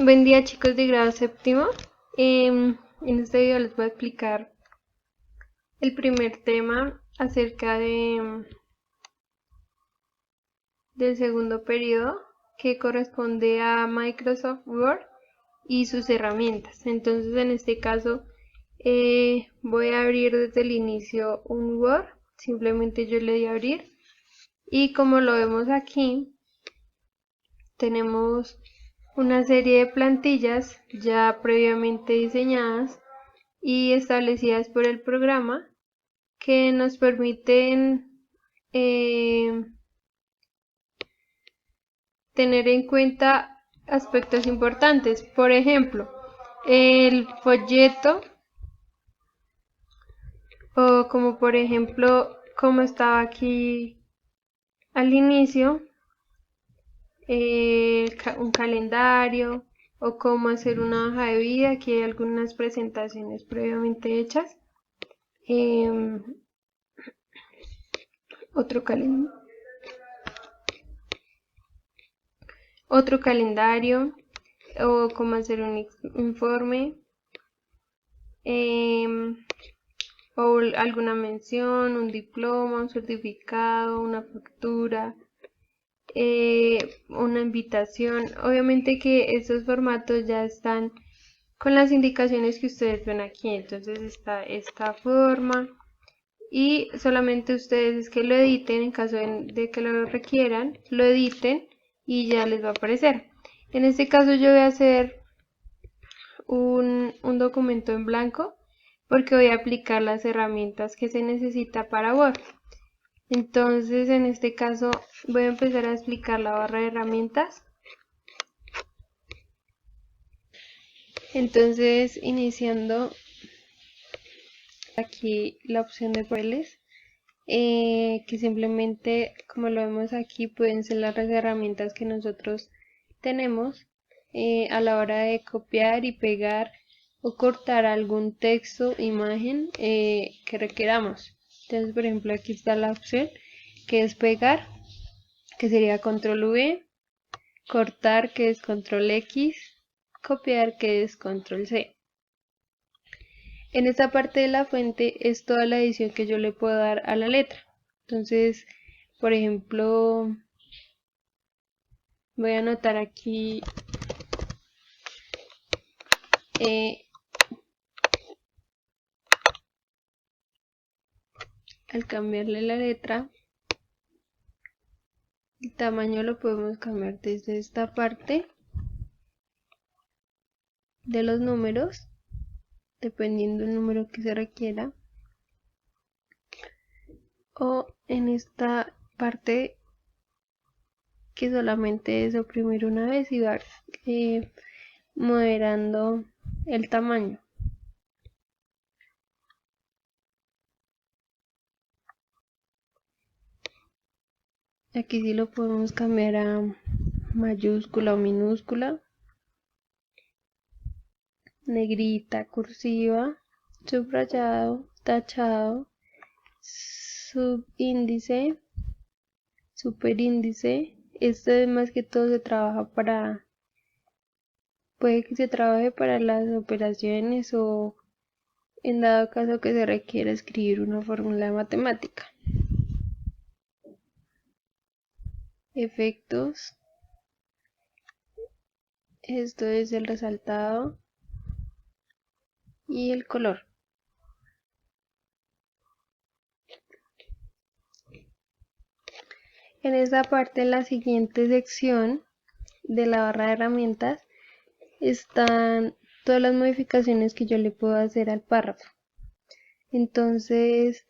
Buen día, chicos de grado séptimo. En este video les voy a explicar el primer tema acerca del segundo periodo, que corresponde a Microsoft Word y sus herramientas. Entonces, en este caso voy a abrir desde el inicio un Word. Simplemente yo le doy a abrir y como lo vemos aquí, tenemos una serie de plantillas ya previamente diseñadas y establecidas por el programa que nos permiten tener en cuenta aspectos importantes. Por ejemplo, el folleto, o como por ejemplo como estaba aquí al inicio, un calendario, o cómo hacer una hoja de vida. Aquí hay algunas presentaciones previamente hechas. Otro calendario, o cómo hacer un informe, o alguna mención, un diploma, un certificado, una factura, una invitación. Obviamente que estos formatos ya están con las indicaciones que ustedes ven aquí. Entonces está esta forma y solamente ustedes es que lo editen en caso de que lo requieran, lo editen y ya les va a aparecer. En este caso yo voy a hacer un documento en blanco porque voy a aplicar las herramientas que se necesita para Word. Entonces en este caso voy a empezar a explicar la barra de herramientas. Entonces, iniciando aquí la opción de papeles, que simplemente, como lo vemos aquí, pueden ser las herramientas que nosotros tenemos a la hora de copiar y pegar o cortar algún texto, imagen que requeramos. Entonces, por ejemplo, aquí está la opción que es pegar, que sería control V, cortar, que es control X, copiar, que es control C. En esta parte de la fuente es toda la edición que yo le puedo dar a la letra. Entonces, por ejemplo, voy a anotar aquí al cambiarle la letra, el tamaño lo podemos cambiar desde esta parte de los números, dependiendo del número que se requiera, o en esta parte que solamente es oprimir una vez y va moderando el tamaño. Aquí sí lo podemos cambiar a mayúscula o minúscula, negrita, cursiva, subrayado, tachado, subíndice, superíndice. Esto es más que todo se trabaja para, puede que se trabaje para las operaciones o en dado caso que se requiera escribir una fórmula matemática. Efectos. Esto es el resaltado y el color. En esta parte, en la siguiente sección de la barra de herramientas, están todas las modificaciones que yo le puedo hacer al párrafo. Entonces,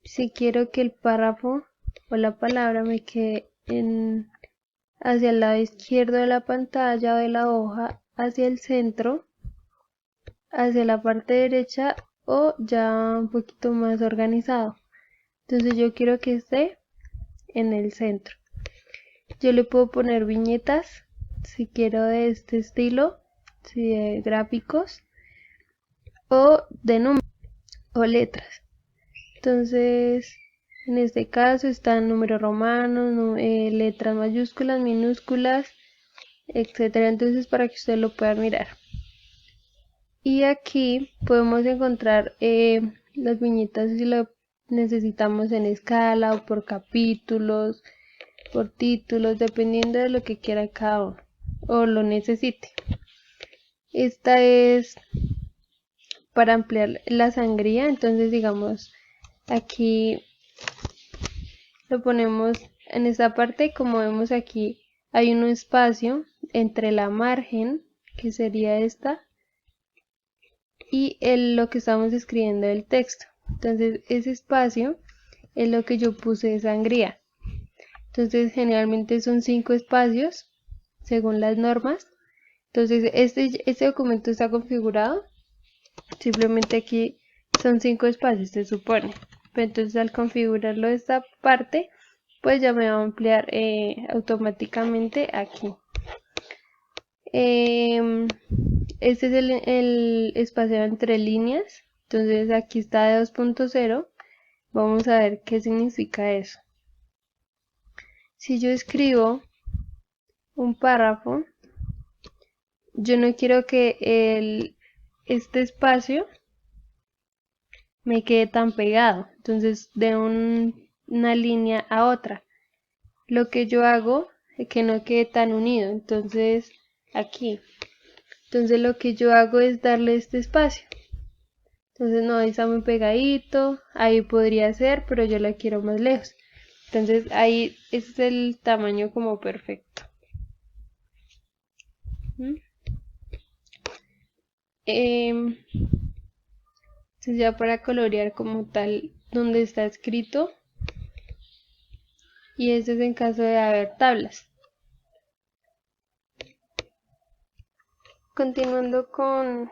si quiero que el párrafo o la palabra me quede hacia el lado izquierdo de la pantalla o de la hoja, hacia el centro, hacia la parte derecha o ya un poquito más organizado. Entonces yo quiero que esté en el centro. Yo le puedo poner viñetas si quiero de este estilo, si de gráficos o de números o letras. Entonces en este caso están números romanos, letras mayúsculas, minúsculas, etcétera. Entonces, para que ustedes lo puedan mirar. Y aquí podemos encontrar las viñetas si lo necesitamos en escala o por capítulos, por títulos, dependiendo de lo que quiera cada uno o lo necesite. Esta es para ampliar la sangría, entonces digamos aquí lo ponemos en esta parte. Como vemos aquí hay un espacio entre la margen, que sería esta, y lo que estamos escribiendo del texto. Entonces ese espacio es lo que yo puse de sangría. Entonces generalmente son 5 espacios según las normas. Entonces este documento está configurado, simplemente aquí son 5 espacios se supone. Pero entonces al configurarlo de esta parte, pues ya me va a ampliar automáticamente aquí. Este es el espacio entre líneas. Entonces aquí está de 2.0. Vamos a ver qué significa eso. Si yo escribo un párrafo, yo no quiero que este espacio me quede tan pegado, entonces de una línea a otra. Lo que yo hago es que no quede tan unido, entonces aquí. Entonces lo que yo hago es darle este espacio. Entonces no, ahí está muy pegadito, ahí podría ser, pero yo la quiero más lejos. Entonces ahí es el tamaño como perfecto. Entonces ya para colorear como tal donde está escrito, y este es en caso de haber tablas. Continuando con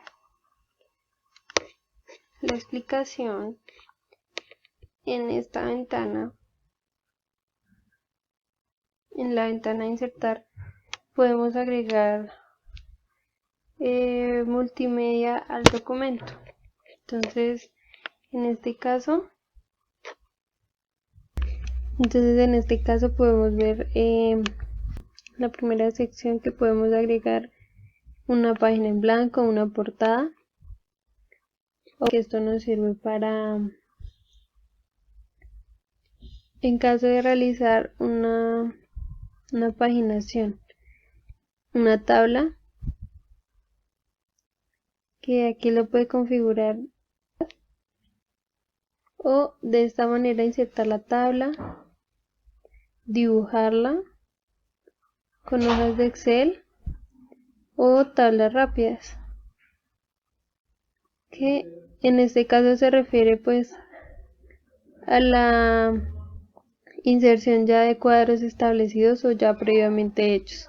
la explicación, en esta ventana, en la ventana de insertar, podemos agregar multimedia al documento. Entonces en este caso podemos ver la primera sección, que podemos agregar una página en blanco, una portada, o que esto nos sirve para, en caso de realizar una paginación, una tabla, que aquí lo puede configurar, o de esta manera insertar la tabla, dibujarla con hojas de Excel o tablas rápidas, que en este caso se refiere pues a la inserción ya de cuadros establecidos o ya previamente hechos.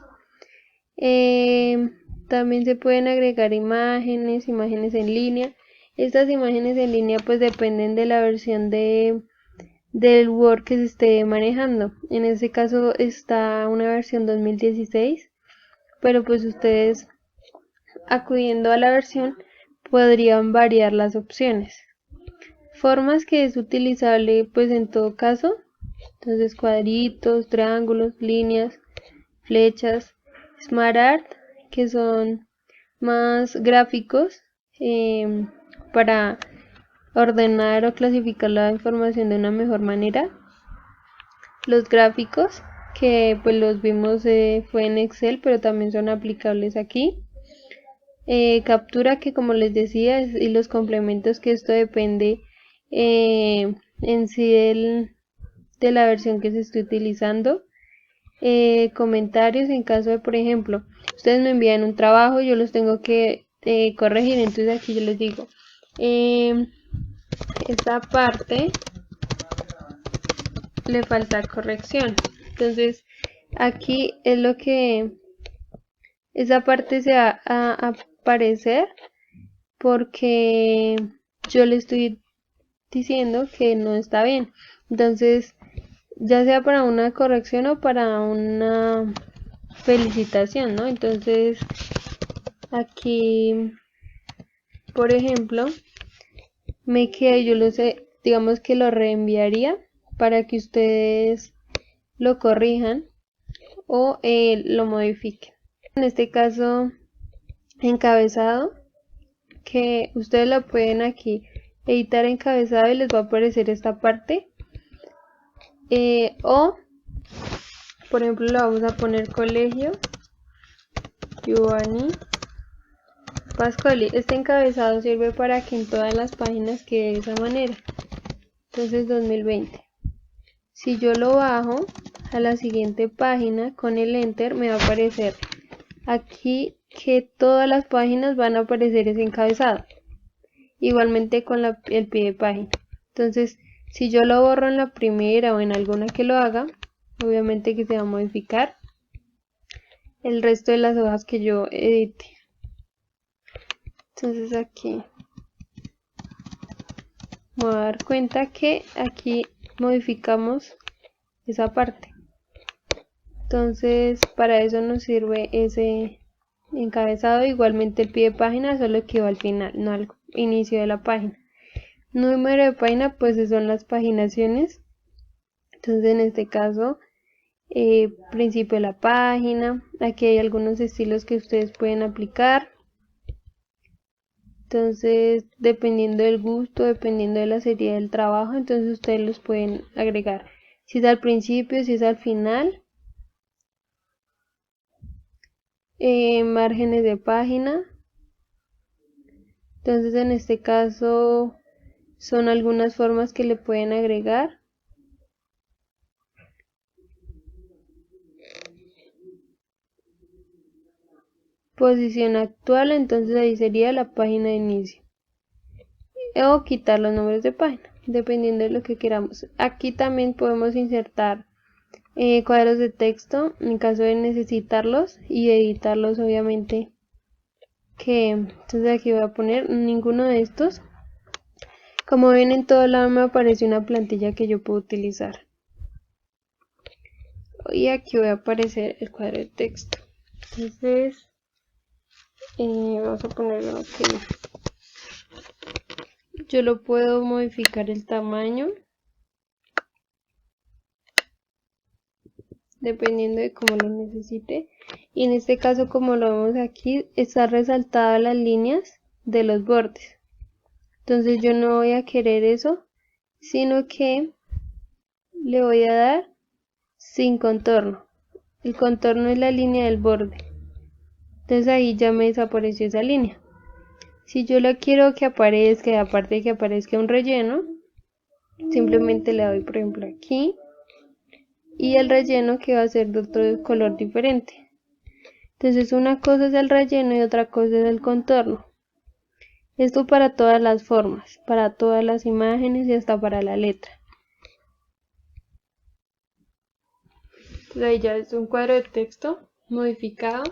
También se pueden agregar imágenes en línea. Estas imágenes en línea pues dependen de la versión del Word que se esté manejando. En este caso está una versión 2016, pero pues ustedes acudiendo a la versión podrían variar las opciones. Formas que es utilizable pues en todo caso, entonces cuadritos, triángulos, líneas, flechas, Smart Art, que son más gráficos para ordenar o clasificar la información de una mejor manera. Los gráficos, que pues los vimos fue en Excel, pero también son aplicables aquí. Captura, que como les decía, y los complementos, que esto depende en sí de la versión que se esté utilizando. Comentarios, en caso de, por ejemplo, ustedes me envían un trabajo, yo los tengo que corregir, entonces aquí yo les digo, esta parte le falta corrección. Entonces aquí es lo que esa parte se va a aparecer porque yo le estoy diciendo que no está bien. Entonces, ya sea para una corrección o para una felicitación, ¿no? Entonces aquí, por ejemplo, me queda, yo lo sé, digamos que lo reenviaría para que ustedes lo corrijan o lo modifiquen. En este caso, encabezado, que ustedes lo pueden aquí editar encabezado y les va a aparecer esta parte. O, por ejemplo, le vamos a poner Colegio Giovanni Pascoli. Este encabezado sirve para que en todas las páginas quede de esa manera. Entonces 2020. Si yo lo bajo a la siguiente página con el enter, me va a aparecer aquí que todas las páginas van a aparecer ese encabezado. Igualmente con el pie de página. Entonces, si yo lo borro en la primera o en alguna que lo haga, obviamente que se va a modificar el resto de las hojas que yo edite. Entonces aquí me voy a dar cuenta que aquí modificamos esa parte. Entonces para eso nos sirve ese encabezado. Igualmente el pie de página solo que va al final, no al inicio de la página. Número de página, pues son las paginaciones. Entonces en este caso, principio de la página. Aquí hay algunos estilos que ustedes pueden aplicar. Entonces, dependiendo del gusto, dependiendo de la seriedad del trabajo, entonces ustedes los pueden agregar. Si es al principio, si es al final. Márgenes de página. Entonces, en este caso, son algunas formas que le pueden agregar. Posición actual, entonces ahí sería la página de inicio. O quitar los nombres de página, dependiendo de lo que queramos. Aquí también podemos insertar cuadros de texto en caso de necesitarlos y editarlos, obviamente. Entonces aquí voy a poner ninguno de estos. Como ven, en todo lado me aparece una plantilla que yo puedo utilizar. Y aquí voy a aparecer el cuadro de texto. Entonces vamos a poner uno que yo lo puedo modificar el tamaño dependiendo de cómo lo necesite. Y en este caso, como lo vemos aquí, está resaltadas las líneas de los bordes. Entonces yo no voy a querer eso, sino que le voy a dar sin contorno. El contorno es la línea del borde. Entonces ahí ya me desapareció esa línea. Si yo la quiero que aparezca, y aparte de que aparezca un relleno, simplemente le doy, por ejemplo, aquí. Y el relleno que va a ser de otro color diferente. Entonces una cosa es el relleno y otra cosa es el contorno. Esto para todas las formas, para todas las imágenes y hasta para la letra. Entonces ahí ya es un cuadro de texto modificado,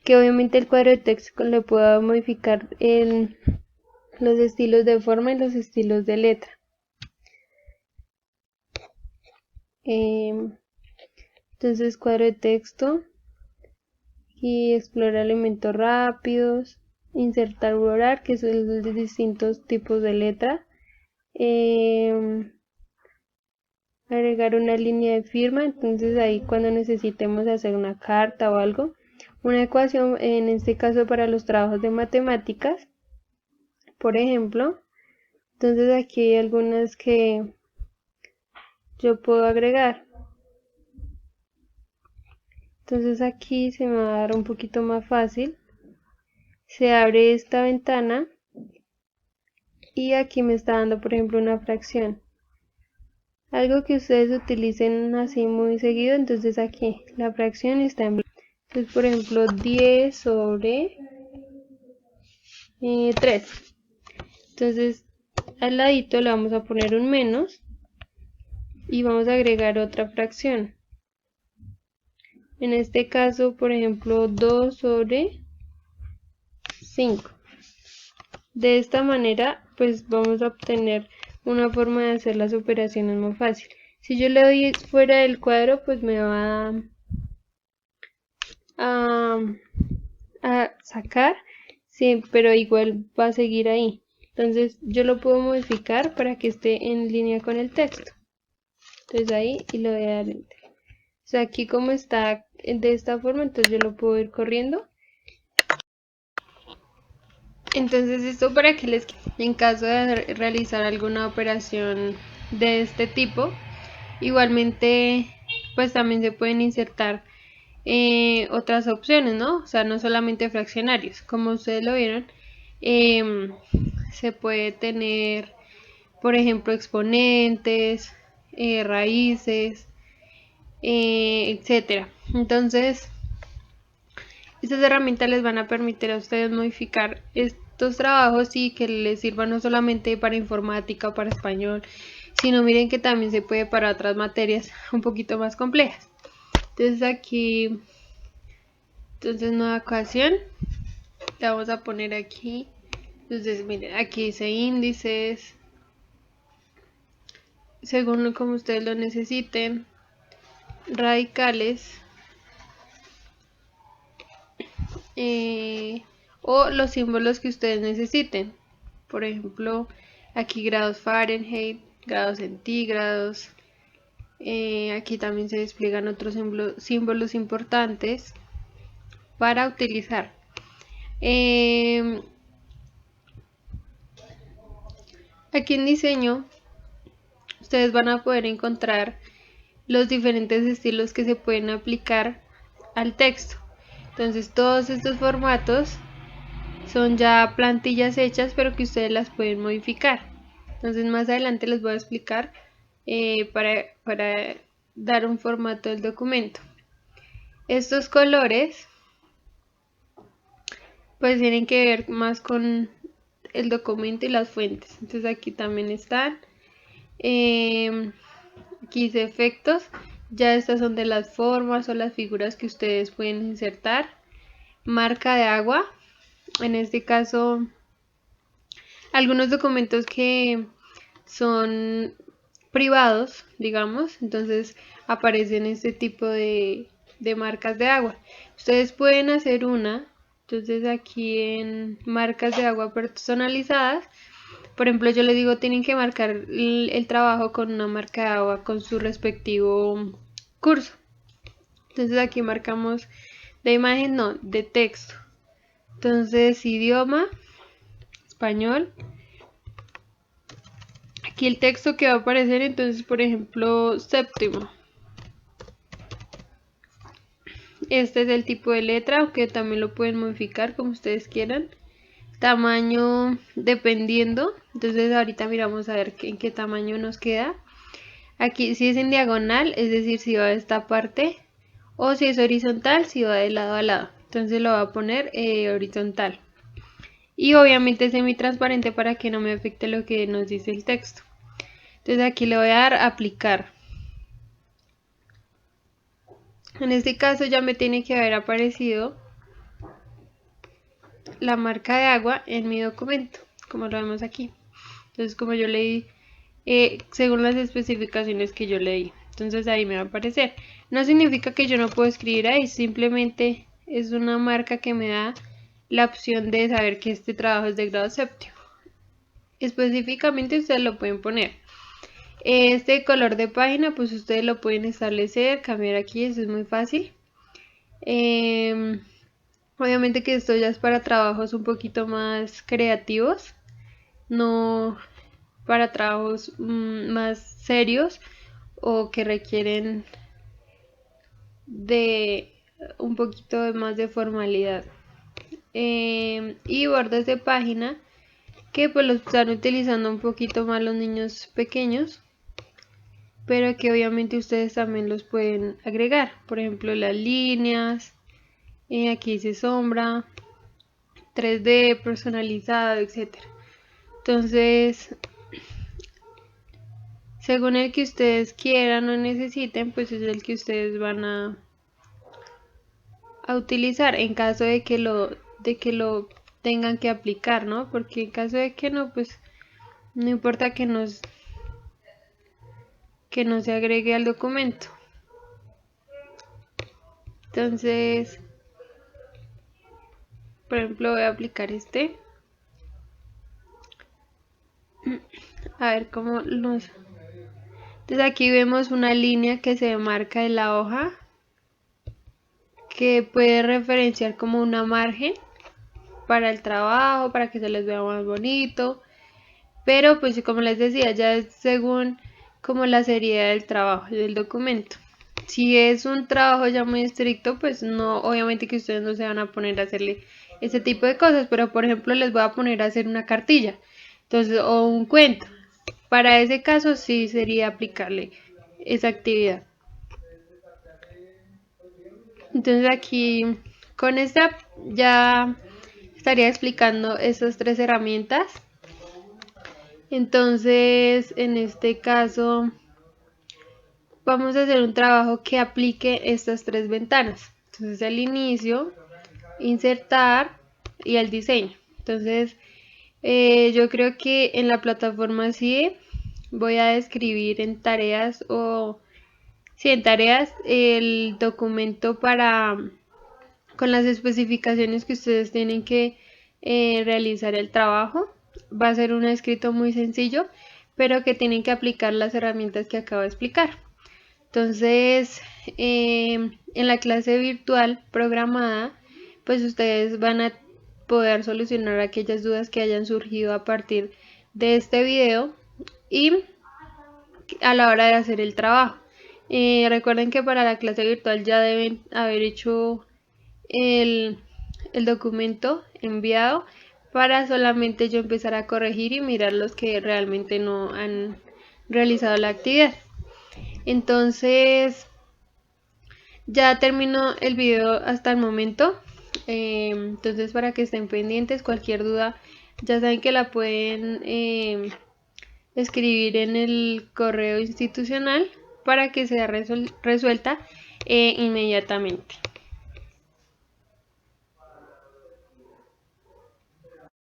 que obviamente el cuadro de texto le puedo modificar en los estilos de forma y los estilos de letra. Entonces cuadro de texto y explorar elementos rápidos, insertar borrar, que son los distintos tipos de letra, agregar una línea de firma. Entonces ahí cuando necesitemos hacer una carta o algo, una ecuación, en este caso para los trabajos de matemáticas, por ejemplo. Entonces aquí hay algunas que yo puedo agregar. Entonces aquí se me va a dar un poquito más fácil. Se abre esta ventana y aquí me está dando, por ejemplo, una fracción. Algo que ustedes utilicen así muy seguido, entonces aquí la fracción está en blanco. Entonces, por ejemplo, 10 sobre 3. Entonces, al ladito le vamos a poner un menos y vamos a agregar otra fracción. En este caso, por ejemplo, 2 sobre 5. De esta manera, pues vamos a obtener una forma de hacer las operaciones más fácil. Si yo le doy fuera del cuadro, pues me va a sacar, sí, pero igual va a seguir ahí. Entonces yo lo puedo modificar para que esté en línea con el texto. Entonces ahí y lo voy a dar enter. O sea, aquí como está de esta forma, entonces yo lo puedo ir corriendo. Entonces esto para que les quede en caso de realizar alguna operación de este tipo. Igualmente pues también se pueden insertar otras opciones, ¿no? O sea, no solamente fraccionarios, como ustedes lo vieron. Se puede tener, por ejemplo, exponentes, raíces, etcétera. Entonces estas herramientas les van a permitir a ustedes modificar estos trabajos y que les sirvan no solamente para informática o para español, sino miren que también se puede para otras materias un poquito más complejas. Entonces aquí, nueva ecuación, le vamos a poner aquí. Entonces miren, aquí dice índices, según como ustedes lo necesiten, radicales, o los símbolos que ustedes necesiten. Por ejemplo, aquí grados Fahrenheit, grados centígrados. Aquí también se despliegan otros símbolos importantes para utilizar. Aquí en diseño ustedes van a poder encontrar los diferentes estilos que se pueden aplicar al texto. Entonces todos estos formatos son ya plantillas hechas, pero que ustedes las pueden modificar. Entonces más adelante les voy a explicar para dar un formato del documento. Estos colores pues tienen que ver más con el documento y las fuentes. Entonces aquí también están. Aquí dice efectos. Ya estas son de las formas o las figuras que ustedes pueden insertar. Marca de agua. En este caso, algunos documentos que son privados, digamos, entonces aparecen este tipo de marcas de agua. Ustedes pueden hacer una, entonces aquí en marcas de agua personalizadas, por ejemplo, yo les digo, tienen que marcar el trabajo con una marca de agua con su respectivo curso. Entonces aquí marcamos de imagen, no, de texto. Entonces idioma, español. Aquí el texto que va a aparecer, entonces por ejemplo, séptimo. Este es el tipo de letra, aunque también lo pueden modificar como ustedes quieran. Tamaño dependiendo, entonces ahorita miramos a ver en qué tamaño nos queda. Aquí si es en diagonal, es decir, si va de esta parte, o si es horizontal, si va de lado a lado. Entonces lo voy a poner horizontal. Y obviamente semi-transparente para que no me afecte lo que nos dice el texto. Entonces aquí le voy a dar aplicar. En este caso ya me tiene que haber aparecido la marca de agua en mi documento, como lo vemos aquí. Entonces como yo leí, según las especificaciones que yo leí, entonces ahí me va a aparecer. No significa que yo no puedo escribir ahí, simplemente es una marca que me da la opción de saber que este trabajo es de grado séptimo. Específicamente ustedes lo pueden poner. Este color de página pues ustedes lo pueden establecer, cambiar aquí, eso es muy fácil. Obviamente que esto ya es para trabajos un poquito más creativos, no para trabajos más serios o que requieren de un poquito más de formalidad. Y bordes de página que pues los están utilizando un poquito más los niños pequeños, pero que obviamente ustedes también los pueden agregar, por ejemplo las líneas, aquí dice sombra, 3D personalizado, etcétera. Entonces según el que ustedes quieran o necesiten, pues es el que ustedes van a utilizar en caso de que lo tengan que aplicar, ¿no? Porque en caso de que no, pues no importa que no se agregue al documento. Entonces, por ejemplo, voy a aplicar este. A ver cómo nos... Entonces aquí vemos una línea que se marca en la hoja. que puede referenciar como una margen para el trabajo, para que se les vea más bonito, pero pues como les decía, ya es según como la seriedad del trabajo, del documento. Si es un trabajo ya muy estricto, pues no, obviamente que ustedes no se van a poner a hacerle ese tipo de cosas, pero por ejemplo les voy a poner a hacer una cartilla, entonces, o un cuento. Para ese caso sí sería aplicarle esa actividad. Entonces aquí con esta ya estaría explicando estas tres herramientas. Entonces en este caso vamos a hacer un trabajo que aplique estas tres ventanas. Entonces el inicio, insertar y el diseño. Entonces yo creo que en la plataforma CIE voy a describir en tareas o sí, en tareas el documento para con las especificaciones que ustedes tienen que realizar el trabajo. Va a ser un escrito muy sencillo, pero que tienen que aplicar las herramientas que acabo de explicar. Entonces, en la clase virtual programada, pues ustedes van a poder solucionar aquellas dudas que hayan surgido a partir de este video y a la hora de hacer el trabajo. Recuerden que para la clase virtual ya deben haber hecho el, el documento enviado para solamente yo empezar a corregir y mirar los que realmente no han realizado la actividad. Entonces ya terminó el video hasta el momento. Entonces para que estén pendientes, cualquier duda ya saben que la pueden escribir en el correo institucional para que sea resuelta inmediatamente.